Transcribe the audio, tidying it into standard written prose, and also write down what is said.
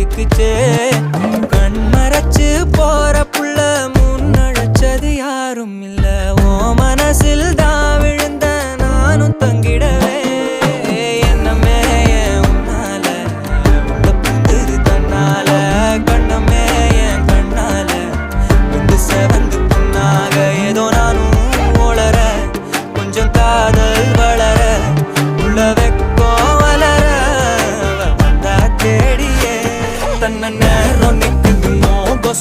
ஒதுக்குச்சே கண் மறைச்சு போற புள்ள முன்னழைச்சது யாரும் இல்ல ஓ மனசில் தான் விழுந்த நானும் தங்கிடவே என்னமே உன்னால உள்ள புந்துது தன்னால கண்ணமே என் கண்ணால வந்து செவந்து புண்ணாக ஏதோ நானும் ஓளற கொஞ்சம் காதல் வளர உள்ள வெக்கம் வளர வந்தா தேடியே தன்ன நேரம் நிக்குது மோகம்